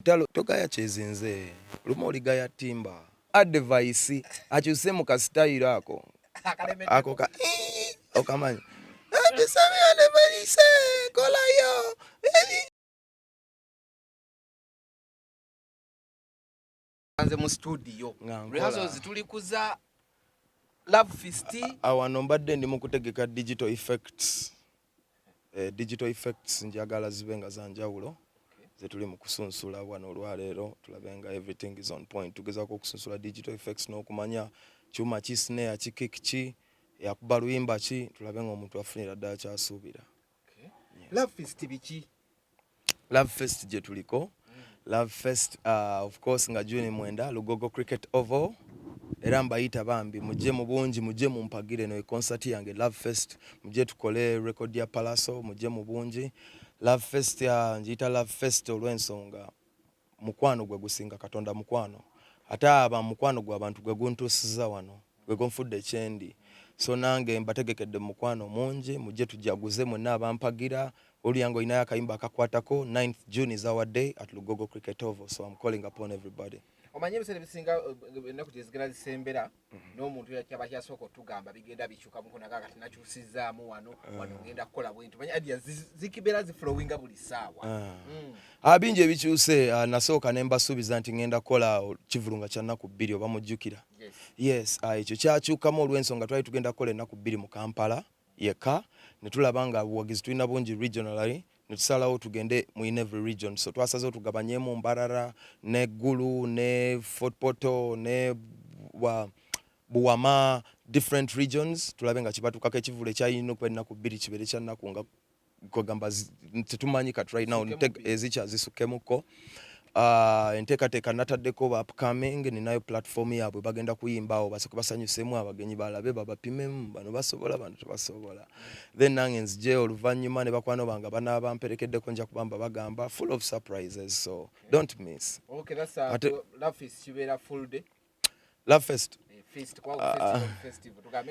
Lutalo togaya kyezinze lumu oligaya timba advice akyuse mu kasitayiro ako ka okamanyi tusabye advice kolayo anze mu studio rehearsals tuli kuza Love Fest awano mbadde ndi mu kutegeka digital effects njagala zibenga za njawulo zetuli mu kusunsula wano olwaleero tulabenga everything is on point tugezaako okusunsula digital effects n'okumanya kyuma ki snare ki kick ki yakuba luyimba ki tulabenga omuntu afunira ddala kyasuubira. Love Fest biki? Love Fest gye tuliko Love Fest of course nga June 9 Lugogo Cricket Oval era mbayita bambi mujje mu bungi mujje mu mpagire no concert yange Love Fest mujje tukole record ya Pallaso mujje mu bungi Love Fest ya njita Love Fest olw'ensonga mukwano gwe gusinga Katonda mukwano ate aba mukwano gwe abantu gwe guntusiza wano gwe gonfudde ekyendi so nange mbategekedde mukwano mungi mujje tujaguze mwenna abampagira Oliyango inaya akayimba akakwatako 9th June is our day at Lugogo Cricket Oval so I'm calling upon everybody. Omanyiro bisere bisinga ennaku gyezigala zisembera n'omuntu yakyaba kyasooka otugamba bigenda bikyuka mukono kati nakyusizaamu wano ngenda kukola bwintu manya idea zikibeera ziflowinga buli ssaawa bingi ebikyuse nasooka ne mbasuubiza nti ngenda kukola kivulunga kya nnaku 2 oba mujjukira yes ekyo kyakyukamu olw'ensonga twali tugenda kukola ennaku 2 mu Kampala yekka ne tulaba nga buwagizi tulina bungi regionally netusalawo tugende mu in every region so twasazeewo tugabanyemu Mbarara ne Gulu ne Fort Portal ne Buwama different regions tulabe nga kibatukako ekivule kyayina okuba ennaku 2 kibeere kya nnaku nga kwegamba tetumanyi kati right now ezikya zisukkemuko enteekateeka nataddeko ba upcoming ninayo platform yaabwe bagenda kuyimbawo basooke basanyusemu abagenyi balabe babapimemu bano basobola bano tebasobola then nange nzije oluvannyuma ne bakwano bange banaaba mperekeddeko nja kubamba bagamba full of surprises so don't miss. Okay, that's Love Fest kibeera full day. Love Fest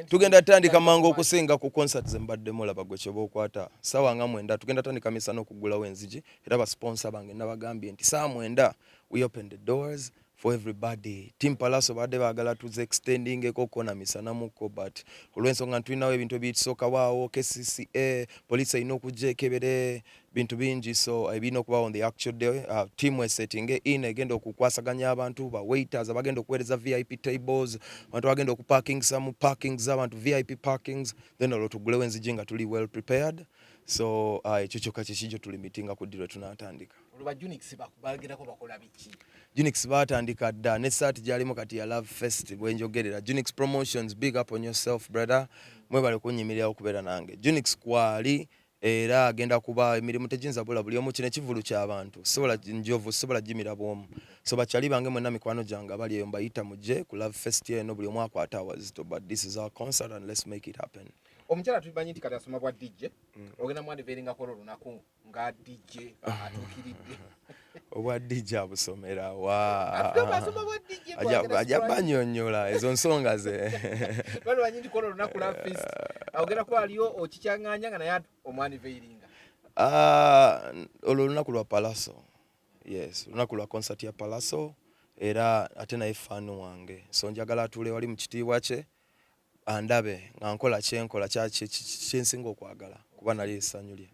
tugenda tandika mangu okusinga ku concert zembadde mulaba gwe kyoba okwata sawa nga 9 tugenda tandika misano okugulawo enzigi era ba sponsor bange nabagambye nti saa 9 we open the doors for everybody. Team Pallaso badde baagala tuze extending ekoko na misana muko but olw'ensonga tulinawo ebintu ebisooka waawo KCCA police ino okujja ekebere bintu bingi so ebina okuba on the actual day team we setting in egenda okukwasaganya abantu ba waiters abagenda okuweereza VIP tables abantu bagenda okuparking some parkings abantu VIP parkings then olwo tugulewo enzigi nga tuli well prepared so ekyo kyokka kyekijo tuli meeting ku ddirwe tunatandika. Olwa Unix bakubagerako bakola biki? Unix batandika dda ne saati gyalimu kati ya Love Fest bwenjogerera Unix Promotions big up on yourself brother mwebale kunyimirira okubeera nange Unix kwali era agenda kuba emirimu tejinza bula buli omu kine kivulu ky'abantu sobola njovu sobola jimira bwomu so bakyali bange mwenna mikwano gyange bali eyo mbayita mujje ku Love Fest eno buli omu akwata awazito but this is our concert and let's make it happen. Omukyala tulimanyi nti kati asoma bwa DJ ogenda mu adiveringa kola olunaku nga DJ atuukiridde obwa DJ abusomera wa ajja banyonyola ezo nsonga ze bali banyi nti kola olunaku Love Fest ogenda ko aliyo okikyanganya nga naye omwaniveringa olwo olunaku lwa Pallaso yes olunaku lwa concert ya Pallaso era ate naye fanu wange so njagala atule wali mu kitiibwa kye andabe nga nkola kyenkola kyensinga okwagala kuba nali esanyulye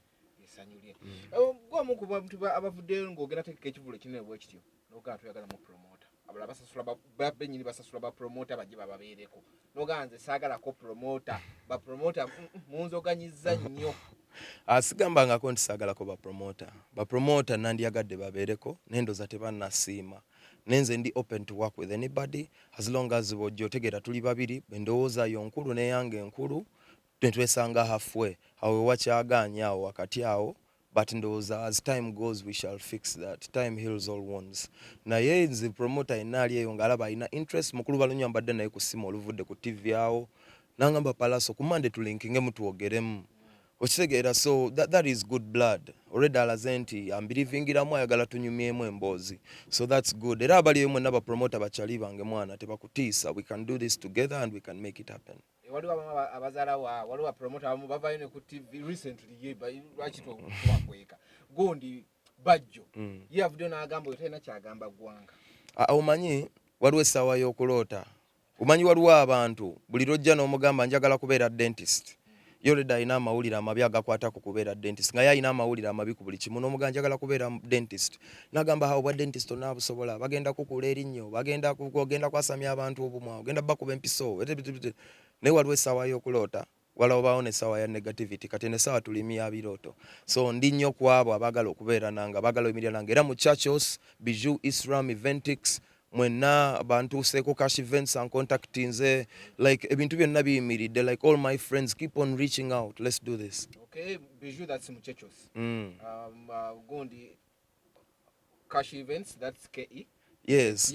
gwamu ku bantu abavuddeyo ng'ogenda tekeka ekivulo kinene bwe kityo n'ogaa tuyagala mu promoter abala basasula benyini basasula ba promoter bajje bababeereko n'ogaa nze saagalako promoter ba promoter munzoganyizza nnyo asigambangako nti saagalako ba promoter nandyagadde babeereko nendoza tebannasiima nenze ndi open to work with anybody as long as bojjo tegera tuli babiri bendowooza yo nkulu neyange enkulu twesanga halfway awo wakyaganya awo wakati awo but ndowooza as time goes we shall fix that time heals all wounds naye nze promoter enaali eyo ngaalaba alina interest mukulu balunyo mbadde naye ku simu oluvudde ku TV awo nangamba Pallaso ku Monday tulinkinge mutuwogeremu okitegeera so that is good blood already alaze nti ambirivingiramu ayagala tunyumyemu emboozi so that's good era abali yemwe naba promoter bakyali bange mwana tebakutiisa we can do this together and we can make it happen. Waliwo abazaala waliwo promoter abamu bavayo ne ku TV recently lwaki twakweka gundi bajjo ye avudde n'agamba oyo talina kyagamba ggwanga. Omanyi waliwo essaawa y'okuloota. Omanyi waliwo abantu buli lwojja n'omugamba njagala kubeera dentist. Yoreda alina amawulire amabi agakwata ku kubeera dentist. Nga ye alina amawulire amabi ku buli kimu n'omugamba njagala kubeera dentist. N'agamba awo bwa dentist onaabusobola bagenda kukula erinnyo bagenda kwasamya abantu obumwa ogenda bakuba empiso. Naye waliwo essaawa y'okuloota. Walabaawo n'essaawa ya negativity kati n'essaawa tulimi ya birooto. So ndi nnyo ku abo abaagala okubeera nange abaagala emirya nange era mu churches Bijou Islam Eventix mwenna bantuuseeko cash events and contacting nze like ebintu byonna biyimiridde like all my friends keep on reaching out, let's do this. Okay, Bijou, that's muchechos. Gondi cash events, that's KE. Yes.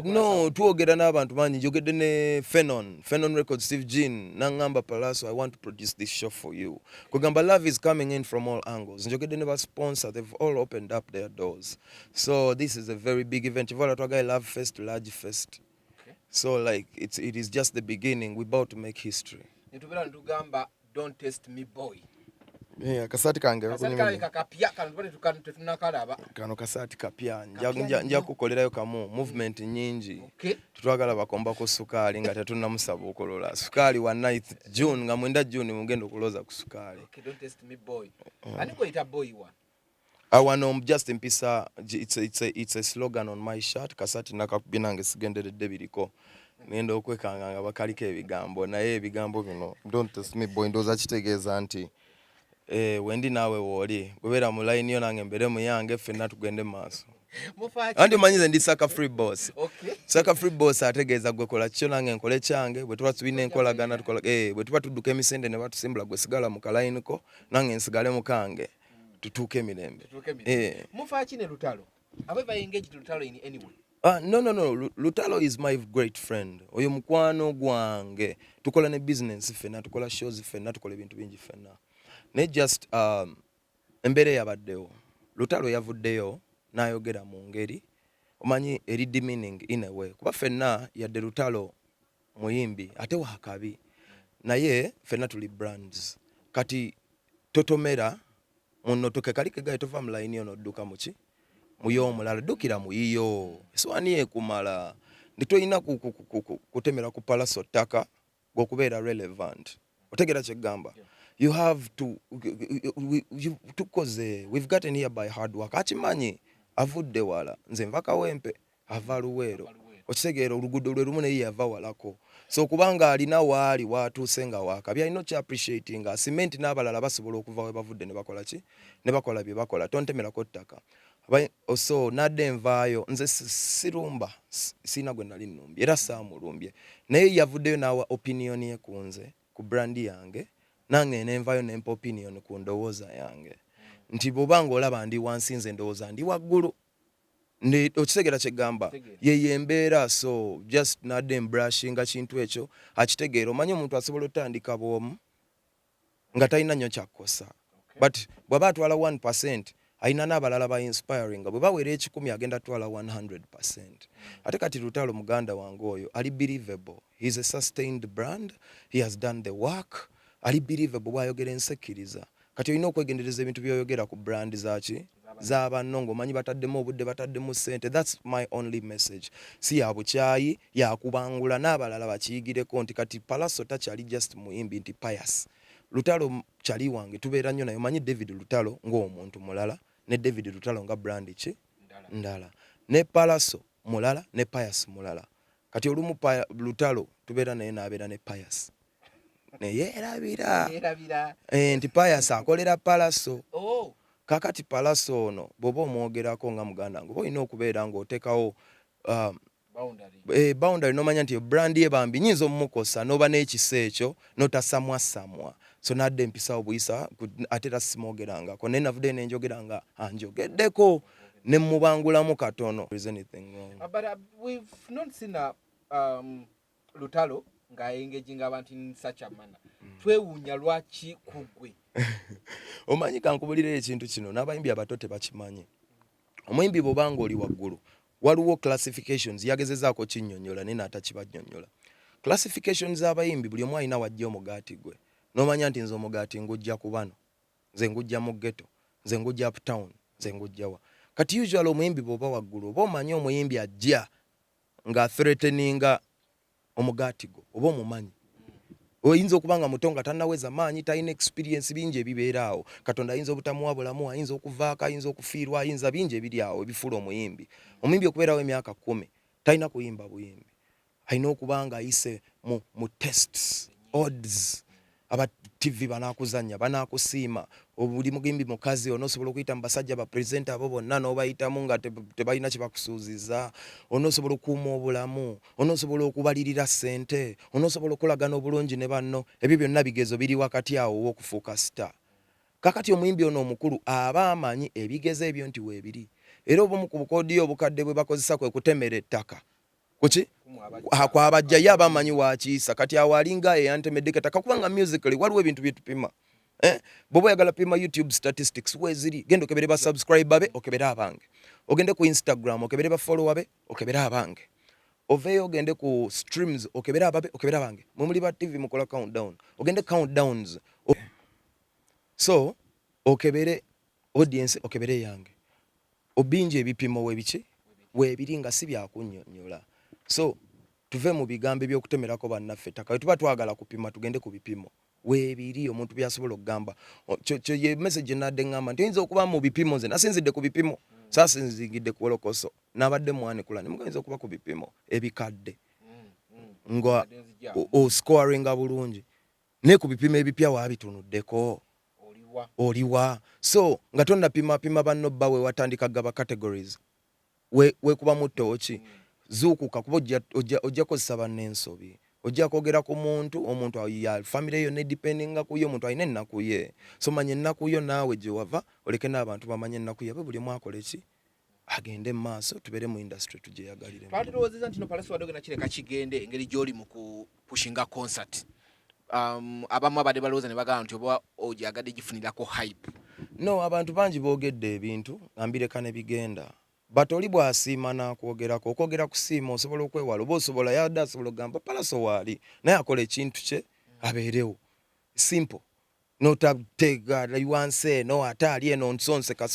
No, twogera n'abantu manyi njogedde ne Phenon Records Steve Jean nangamba Pallaso, I want to produce this show for you. Kugamba love is coming in from all angles. Njogedde ne ba sponsor, they've all opened up their doors. So this is a very big event. Ivola twaga Love Fest, large fest. Okay. So like it is just the beginning. We're about to make history. Nitubira ndugamba don't test me boy. Yeah, kasati kange kakapya tunakalaba kano kasati kapya nja kukolerayo kamu movement nyingi. Okay. Tutwagala bakomba ko sukali nga tetunamusaba okolola sukali wa 9th June nga mwenda June mugendo kuloza ku sukali. Okay, don't test me boy. Ani ko ita boy wa awano just mpisa it's a slogan on my shirt kasati nakabinange sigenderedde biriko nendo okwekanga nga bakaliko ebigambo naye ebigambo bino don't test me boy ndoza kitegeeza nti wendi nawe woli kubera mu line yo nange mbere mu yange fenna tugende maaso andi manyize ndi Saka Free Boss. Okay. Saka Free Boss ategeeza gwe kola kyo nange nkole kyange bwe tuba tubine enkolagana tukola bwe tuba tudduka emisende ne batusimbula gwe sigala mu kaline ko nange nsigale mu kange tutuuke emirembe. Mufaaki ne Lutalo have I engaged Lutalo in any way? No. Lutalo is my great friend. Oyo mukwano gwange tukola ne business fenna tukola shows fenna tukola ebintu bingi fenna. Ne just embere yabaddewo Lutalo yavuddeyo n'ayogera mu ngeri omanyi eri demeaning in a way kuba fenna yadde Lutalo muyimbi ate wakabi naye fenna tuli brands kati totomera muno tokekalike gaye tova mu line ono dduka muki muyo omulala ddukira muyiyo eswani ekumala nditoyina kutemera ku Pallaso ttaka gwokubeera relevant otegera kyegamba. You have to we've gotten here by hard work. Akimanyi avudde wala nze nva Kawempe ava Luweero okitegeera oluguudo lwe lumu naye yava walako so kubanga alina waali watuuse nga waakabi alina kya appreciating cement n'abalala basobola okuva we bavudde ne bakola ki ne bakola bye bakola tontemerako ttaka so nadde nvaayo nze sirumba sina gwe nali nnumbye era saamulumbye naye yavuddeyo n'awa opinion ye ku nze ku brandi yange nange nenvayo nempa opinion ku ndowooza yange nti bw'obanga olaba ndi wansi nze ndowooza ndi waggulu okitegera kyegamba yeye embeera so just nadde embrushing kintu ekyo akitegeera omanyi omuntu asobola otandika bw'omu nga talina nnyo kyakkosa but bw'aba atwala 1% alina n'abalala ba inspiring bwe bawera 10 agenda atwala 100%. Ate kati Lutalo muganda wange oyo ali believable, he is a sustained brand, he has done the work, ali believable bw'ayogera ensekkiriza kati olina okwegendereza ebintu by'oyogera ku brand zaki z'abannongo omanyi bataddemu obudde bataddemu ssente. That's my only message. Si ya bukyayi yakubangula n'abalala bakiyigireko nti kati Pallaso takyali just muyimbi nti pious. Lutalo kyali wange tubeera nnyo naye omanyi David Lutalo ng'omuntu mulala ne David Lutalo nga brand ki ndala ne Pallaso mulala ne pious mulala kati olumu Lutalo tubeera naye n'abeera ne pious yeerabira nti pious akolera Pallaso. Kakati Pallaso ono bw'oba omwogerako nga muganda ngo olina okubeera ng'oteekawo boundary n'omanya nti brand ye bambi nyinza omumukosa n'oba n'ekisa ekyo n'otasamwasamwa so nadde mpisawo buyisa ate era simwogerangako naye navudde nenjogeranga anjogeddeko ne mubangulamu katono. Is anything wrong? But we've not seen Lutalo nga engaging abantu in such a manner. Twewuunya lwaki kugwe omanyi kankubulira ekintu kino n'abayimbi abato tebakimanyi. Omuyimbi bw'obanga oli waggulu waliwo classifications yagezezaako kinnyonnyola naye n'atakibanyonnyola. Classifications z'abayimbi buli omu alina wajja omugaati gwe n'omanya nti nze omugaati ngujja ku bano nze ngujja mu ghetto nze ngujja uptown ngujjawa kati usually omuyimbi bw'oba waggulu oba omanyi omuyimbi ajja nga threateninga omugatigo oba omumanyi oyinza okuba nga muto nga tannaweza maanyi talina experience bingi ebibeera awo katonda ayinza obutamuwa bulamu ayinza okuvaako ayinza okufiirwa ayinza bingi ebiri awo ebifuula omuyimbi okubeerawo emyaka 10 talina kuyimba buyimbi alina okuba nga ayise mu tests odds aba TV banakuzanya banakusiima obuli mugimbi mukazi onosobola okuyita mu basajja ba president abo bonna n'obayitamu nga tebalina kye bakusuuziza onosobola okuuma obulamu onosobola okubalirira ssente onosobola okulagana obulungi ne banno ebyo byonna bigezo biri wakati awo w'okufuuka star kakati omuyimbi ono omukulu aba amanyi ebigezo ebyo nti weebiri era obumu ku bukoodiyo obukadde bwe bakozesa kwe kutemera ettaka kuki kwabajja ye aba amanyi wakiisa kati awo alinga eyantemeddeko ettaka kubanga musically waliwo ebintu bye tupima bw'oba oyagala pima YouTube statistics weziri genda okebere ba subscriber be okebere abange ogende ku Instagram okebere ba follower be okebere abange oveeyo ogende ku streams okebere ababe okebere abange mumuli ba TV mukola countdown ogende countdowns so okebere audience okebere yange obinje ebipimo weebiri nga si byakunnyonnyola so tuve mu bigambo by'okutemerako bannaffe ettaka tuba twagala kupima tugende ku bipimo weebiri omuntu byasobola okugamba kyo ye message nadde ngamba nti oyinza okuba mu bipimo nze nasinzidde ku bipimo saasinzingidde ku wolokoso nabadde mwanikula ne mugayinza okuba ku bipimo ebikadde nga oscoringa bulungi naye ku bipimo ebipya waabitunuddeko oliwa so nga tonnapima banno bba we watandika gaba categories wekuba mu tooki zuukuka kuba ojja kozesa bannensobi ojja kwogera ku omuntu ya famire yonna edipendinga kuyo omuntu alina ennaku ye so manya ennaku yo naawe gye wava oleke n'abantu bamanye ennaku yabe buli mwakola eki agende mu maaso tubeere mu industry tugyeyagalire twatulowoozeza nti no Pallaso wadde ogenda kireka kigende engeri gy'oli mu kupushinga concert abamu abadde balowooza ne bagamba nti oba ogyagadde gifunirako hype no abantu bangi boogedde ebintu ambireka ne bigenda but oli bw'asiima n'akwogerako okwogera kusiima osobola okwewala oba osobola yadde asobola okugamba Pallaso waali naye akola ekintu kye abeerewo simple notateega liwanse no ate ali eno nsonseka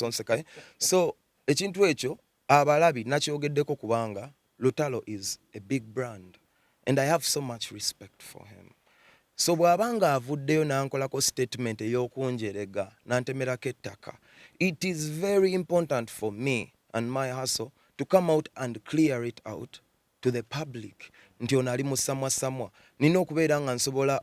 so ekintu ekyo abalabi nakyogeddeko kubanga Lutalo is a big brand and I have so much respect for him so bw'abanga avuddeyo n'ankolako statement ey'okunjerega n'antemerako ettaka it is very important for me and my hustle to come out and clear it out to the public nti ono ali musamwa nina okubeera nga nsobola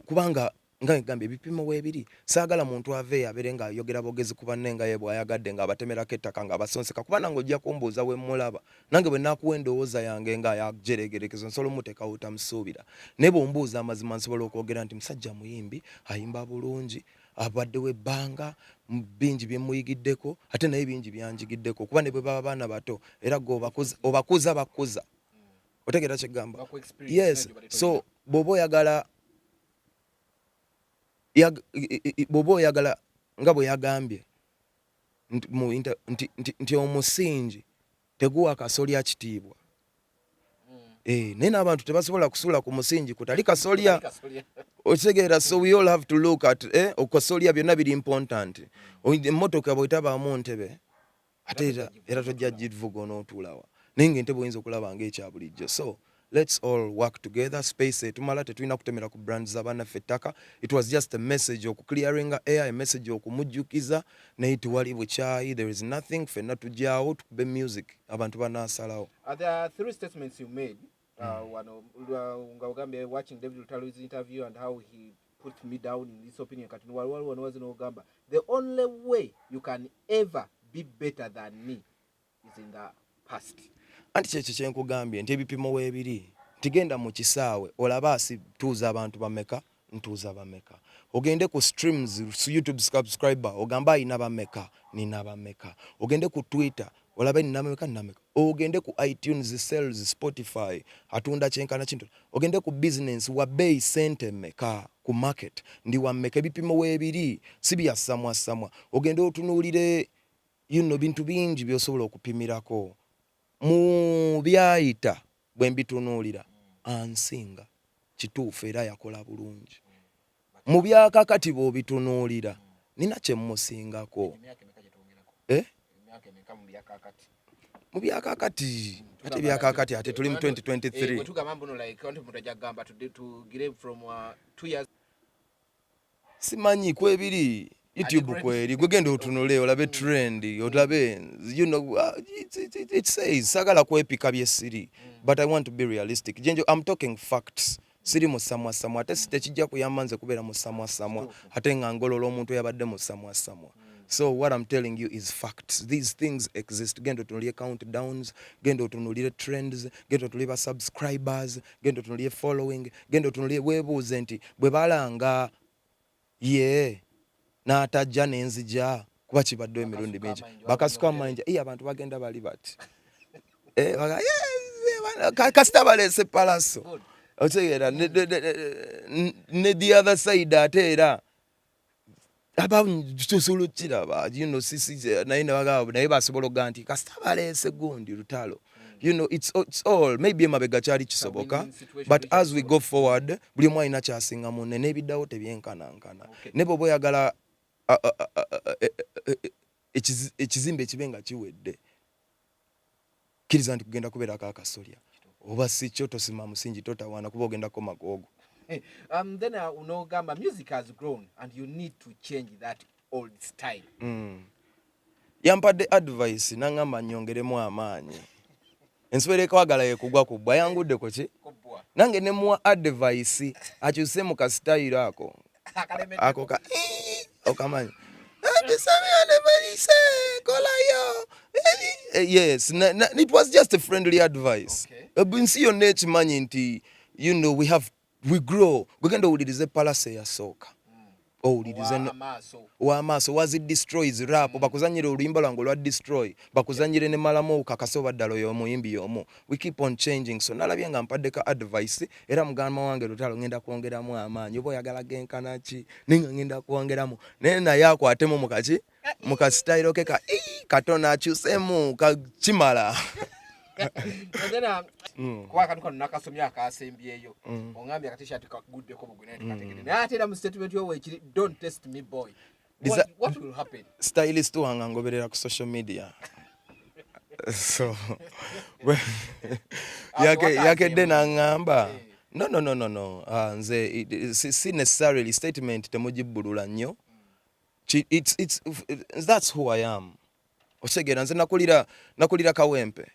kubanga nga ngambye ebipimo weebiri saagala muntu aveeyo abeere nga ayogera bogezi ku banne nga ye bw'ayagadde nga abatemerako ettaka nga abasonseka kuba nange ojja kumbuuza we mulaba nange bwe naakuwa endowooza yange nga yajeregerekezo nsobola omuteekawo utamusuubira naye bw'ombuuza amazima nsobola okwogera nti musajja muyimbi ayimba bulungi abaddewo ebbanga bingi byemuyigiddeko ate naye bingi byanjigiddeko kuba ne bwe baba baana bato era gwe obakuza bakuza otegeera kyegamba yes so bw'oba oyagala nga bwe yagambye nti omusingi teguwa kasolya kitiibwa naye n'abantu tebasobola kusuula ku musingi kutali kasolya okitegeera so we all have to look at okasolya byonna biri important emmotoka bwetabaamu ntebe ate era tojja givuga onootuulawa naye ng'entebe oyinza okulaba ng'ekya bulijjo so let's all work together space etumala tetulina kutemera ku brand z'abannaffe ettaka it was just a message clearing air a message okumujjukiza naye tewali bukyayi there is nothing ffenna tujjaawo tukube music abantu banaasalawo there are three statements you made nga ogambye watching David Lutalo's interview and how he put me down in this opinion kati waliwo n'ogamba the only way you can ever be better than me is in the past anti kyekyo kyenkugambye nti ebipimo weebiri tigenda mu kisaawe olaba asituuza abantu bameka ntuuza bameka ogende ku streams YouTube subscriber ogamba ayina bameka nina bameka ogende ku Twitter olabe nina bameka ogende ku iTunes sales Spotify atunda kyenkana kintu ogende ku business wa bei sente meka ku market ndi wa meka ebipimo weebiri si byasamwa ogende otunuulire bintu bingi byosobola okupimirako mu byayita bwe mbitunuulira ansinga kituufu era yakola bulungi mu byakakati bw'obitunuulira nina kye mmusingako mu byakakati ate byakakati ate tuli mu 2023 tugamba mbuno like onto muntu ajagamba to give from 2 years simanyi kwebiri YouTube kweri gwegenda otunule olabe trend olabe you know it says sagala kwepika byesiri but I want to be realistic jenjo I'm talking facts siri musamwa samwa ate sitekijja kuyamanze kubera musamwa samwa ate ngangololo omuntu yabadde musamwa samwa. So what I'm telling you is facts. These things exist. Gendo tunulie countdowns, gendo tunulie trends, gendo tunulie subscribers, gendo tunulie following, gendo tunulie webuuze nti bwe balanga n'atajja n'enzija kuba kibadde emirundi mingi bakasuka amayinja abantu bagenda bali bati kasita baleese Pallaso otegeera ne the other side ate era abasolo kiraba you know sisi naye basobola okuga nti kasita baleese gundi Lutalo. You know, it's all maybe emabega kyali kisoboka but as we go forward buli omu alina kyasinga munne n'ebiddawo tebyenkanankana ne bwe boyagala ekizimbe kibe nga kiwedde kkiriza nti kugenda kubeerako akasolya oba si kyo tosima musingi totawaana kuba ogendako magoogo. Then unogamba music has grown and you need to change that old style. Yampadde advice nangamba nyongeremu amaanyi enswere kwagala yekugwa kubwa yangudde ko ki nange ne muwa advice akyuse mu kasitayiro ako ka okamanyi yes it was just a friendly advice binsi yonna ekimanyi nti you know we grow gwegenda owulirize Pallaso eyasooka owulirize wamaaso was it destroys rap bakuzanyire oluyimba lwange olwa destroy bakuzanyire ne malamu okakasa obaddala oyo omuyimbi omu we keep on changing so nalabye nga mpaddeka advice era mugamba wange Lutalo ngenda kwongeramu amaanyi oba oyagala genkana ki ninga ngenda kwongeramu naye akwatemu mukasitayiro ke katona akyusemu kakimala. Kwa kanu kono nakasomya akasembyeyo ongambye akatishati kaguddeko bugune kategere naye ate era mu statement yo wekiri don't test me boy what will happen stylist wange ngoberera ku social media so yakedde nangamba no nze si necessarily statement temugibbulula nnyo that's who I am osegera nze nakulira Kawempe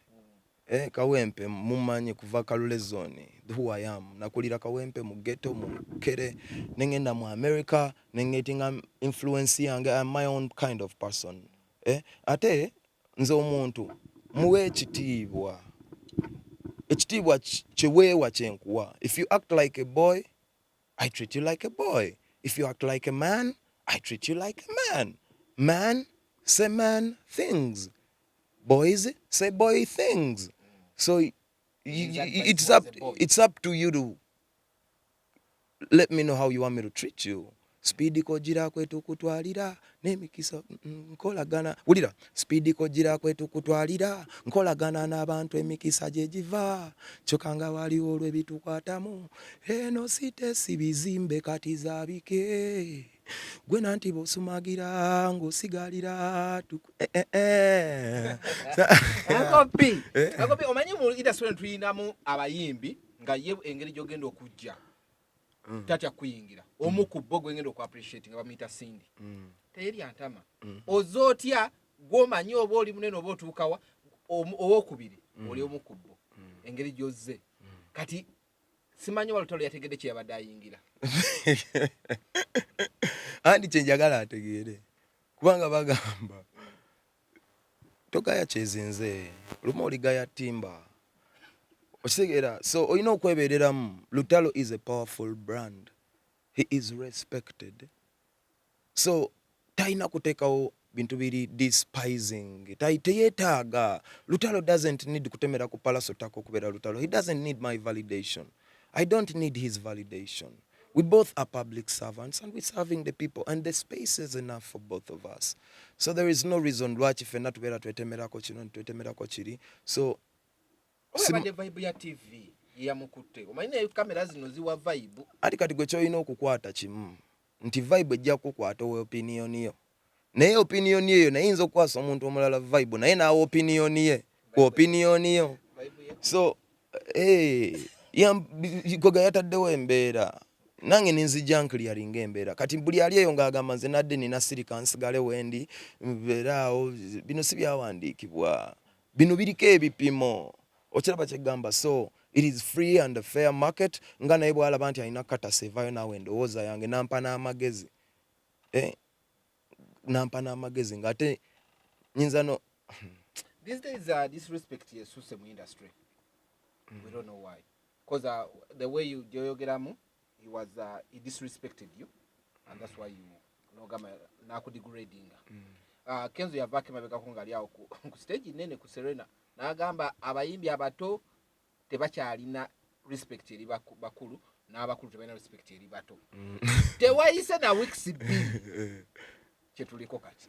Kawempe mumanyi kuva Kalule zone who I am nakulira Kawempe mu ghetto mu kere nengenda mu America nengetinga influence yange I'm my own kind of person ate nze omuntu muwe ekitiibwa kyeweewa kyenkuwa if you act like a boy I treat you like a boy if you act like a man I treat you like a man say man things boys say boy things. So it's up to you to let me know how you want me to treat you. Speedy kojira kwetu kutwalira nemikisa nkolagana wulira speedy kojira kwetu kutwalira nkolagana n'abantu emikisa gye giva kyokanga waliwo olw'ebitukwatamu eno site sibizimbe kati zaabike gwe nanti bosumagira ng'osigalira akopi omanyi mu industry tuyinamu abayimbi nga ye engeri gy'ogenda okujja tatya kuyingira omu ku bo gwengenda oku appreciate nga bamuyita Cindy teri antama ozootya gw'omanyi oba oli munene oba otuukawa owokubiri oli omu ku bo engeri gy'ozze kati simanyi wa Lutalo yategedde kye yabadde ayingira andi kye njagala ategeere kubanga bagamba togaya kyezinze lumu oligaya timba okitegera so olina okwebeereramu Lutalo is a powerful brand he is respected so talina kuteekawo bintu biri despising teyeetaaga Lutalo doesn't need kutemera ku Pallaso tako okubeera Lutalo he doesn't need my validation I don't need his validation. We both are public servants and we're serving the people and the space is enough for both of us. So there is no reason why fena tubeera twetemerako kino twetemerako kiri. So oyabadde vibe ya TV yamukutte omanyi naye kamera zino ziwa vibe ati kati gwe kyolina okukwata kimu nti vibe ejja kukwata opinion yo naye opinion eyo nayinza okukwasa omuntu omulala vibe naye naawe opinion ye ku opinion yo so goga yataddewo embeera nange ninzijja nkliyaringa embeera kati buli ali eyo ng'agamba nze nadde nina sirika nsigale wendi mbeeraawo bino si byawandiikibwa bino biriko ebipimo okiraba kyegamba so it is free and fair market nga naye bwalaba nti alina katasa evaayo naawe endowooza yange nampa n'amagezi nampa n'amagezi ng'ate nyinza no these days disrespect yesuuse mu industry we don't know why because the way you joyogeramu he disrespected you and that's why you nogama nakudegrading Kenzo yavake mabegako ngali awo ku stage nene ku Serena n'agamba abayimbi abato tebakyalina respect eri bakulu n'abakulu tebalina respect eri bato tewayise na weeks bbiri kyetuliko kati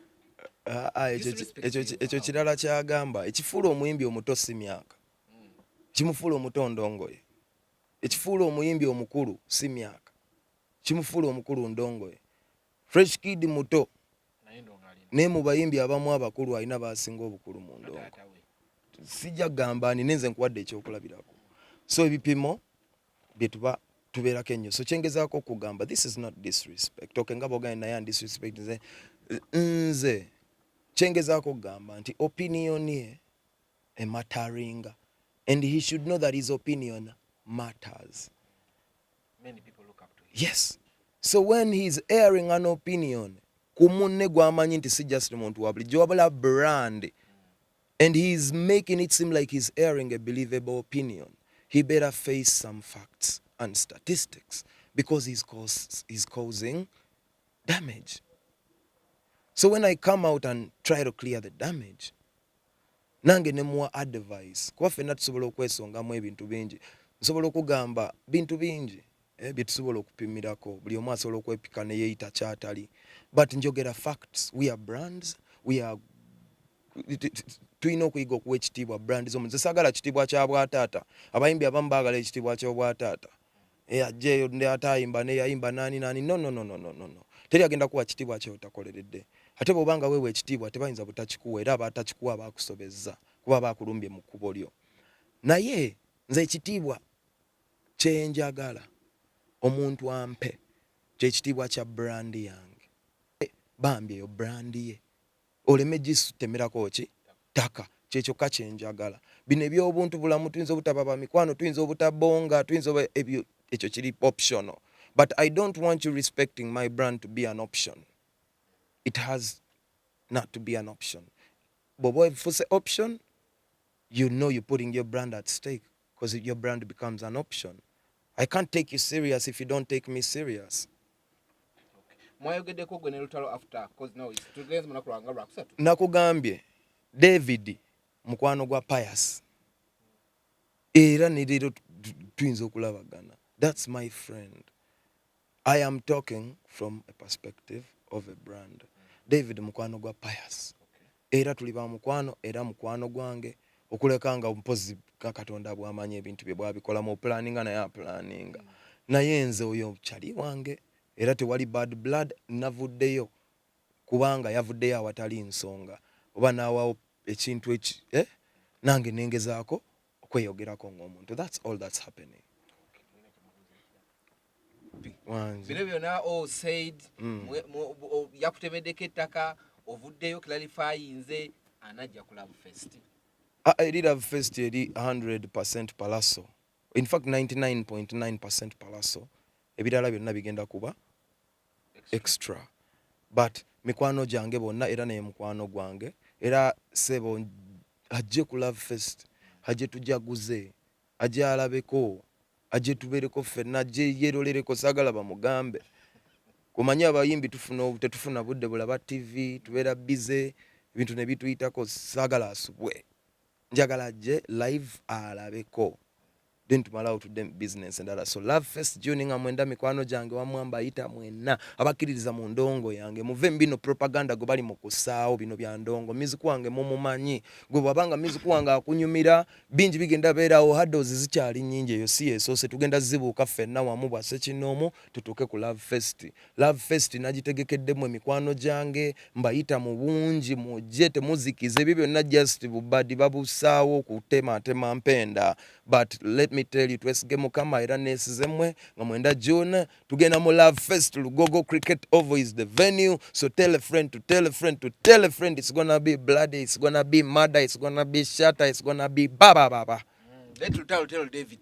ekyo kirala kyagamba ekifuula omuyimbi omuto si myaka kimufuula omuto ndongoye ekifuula omuyimbi omukulu si myaka kimufuula omukulu ndongoye fresh kid muto naye mu bayimbi abamu abakulu alina basinga obukulu mu ndongo sijja kugamba ani nenze nkuwadde ekyokulabirako so ebipimo byetuba tubeerako ennyo so kyengezaako okugamba this is not disrespect nga bogane naye disrespect nze kyengezaako okugamba nti opinion ye ematteringa and he should know that his opinion matters. Many people look up to him. Yes. So when he's airing an opinion, kumunne gwamanyi nti si just muntu wabuli wabula brand, and he's making it seem like he's airing a believable opinion, he better face some facts and statistics because he's causing damage. So when I come out and try to clear the damage, nange nemuwa advice kuba ffenna tusobola okwesongamu ebintu bingi nsobola okugamba bintu bingi bye tusobola okupimirako buli omu asobola okwepika ne yeeyita kyatali but njogera facts we are brands we are tulina okuyiga okuwa ekitiibwa brand z'omuntu saagala kitiibwa kya bwataata abayimbi abamu baagala ekitiibwa ky'obwataata ajjeeyo ne atayimba ne yayimba nani no teri agenda kuwa kitiibwa kyotakoleredde ate bw'obanga weewa ekitiibwa tebayinza butakikuwa era abatakikuwa baakusobezza kuba baakulumbye mu kkubo lyo naye nze ekitiibwa kyenjagala omuntu ampe kyekitiibwa kya brandi yange bambi eyo brandi ye oleme gisutemerako ki ttaka kyekyokka kyenjagala bino ebyobuntu bulamu tuyinza obutaba ba mikwano tuyinza obutabonga tuyinza ebyo ekyo kiri optional but I don't want you respecting my brand to be an option. It has not to be an option. But if it's an option, you know you're putting your brand at stake because your brand becomes an option. I can't take you serious if you don't take me serious. Mwayogeddeko gwe ne Lutalo after because now is tugenze munakulanga lwakusatu. Nakugambye David mukwano gwa Pius. Era ne leero tuyinza okulabagana. That's my friend. I am talking from a perspective of a brand. David mukwano gwa Pius. Era tuli ba mukwano era mukwano gwange okuleka nga mpozi Katonda bw'amanyi ebintu bye bwabikola mu planninga naye aplaninga. Naye nze oyo kyali wange era tewali bad blood navuddeyo kubanga yavuddeyo awatali nsonga oba naawawo ekintu nange nengezaako okweyogerako ng'omuntu. That's all that's happening. Bino byonna all said yakutemeddeko ettaka ovuddeyo clarify nze anajja ku Love Fest. Eri Love Fest eri 100% Pallaso. In fact 99.9% Pallaso. Ebirala byonna bigenda kuba extra. But mikwano gyange bonna era naye mukwano gwange era sebo ajje ku Love Fest ajje tujaguze ajje alabeko ajje tubeereko ffenna ajje yeerolereko saagala bamugambe kumanya abayimbi tetufuna budde bulaba TV tubeera bize ebintu ne bituyitako saagala asubwe njagala ajje live alabeko then tumala otudde business endala. So Love Fest June nga mwenda mikwano gyange wamwamba yita mwenna abakkiririza mu ndongo yange muve mbino propaganda gwe bali mu kusaawo bino bya ndongo. Music wange mumumanyi gwe bwabanga music wange akunyumira bingi bigenda beerawo haddozi zikyali nnyingi eyo si yesoose tugenda zibuuka ffenna wamu bwa Ssekinoomu tutuuke ku Love Fest. Love Fest nagitegekeddemu emikwano gyange mbayita mu bungi mujje temuzikize ebyo byonna just bubadi babusaawo kutematema mpenda. But let me tell you twesige mukama era nesizemwe nga mwenda June tugenda mu Love Fest. Lugogo Cricket Oval is the venue, so tell a friend to tell a friend to tell a friend. It's gonna be bloody, it's gonna be murder, it's gonna be shatter, it's gonna be baba. Let Lutalo tell David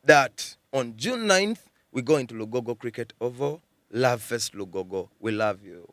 that on June 9th we're going to Lugogo Cricket Oval. Love Fest Lugogo, we love you.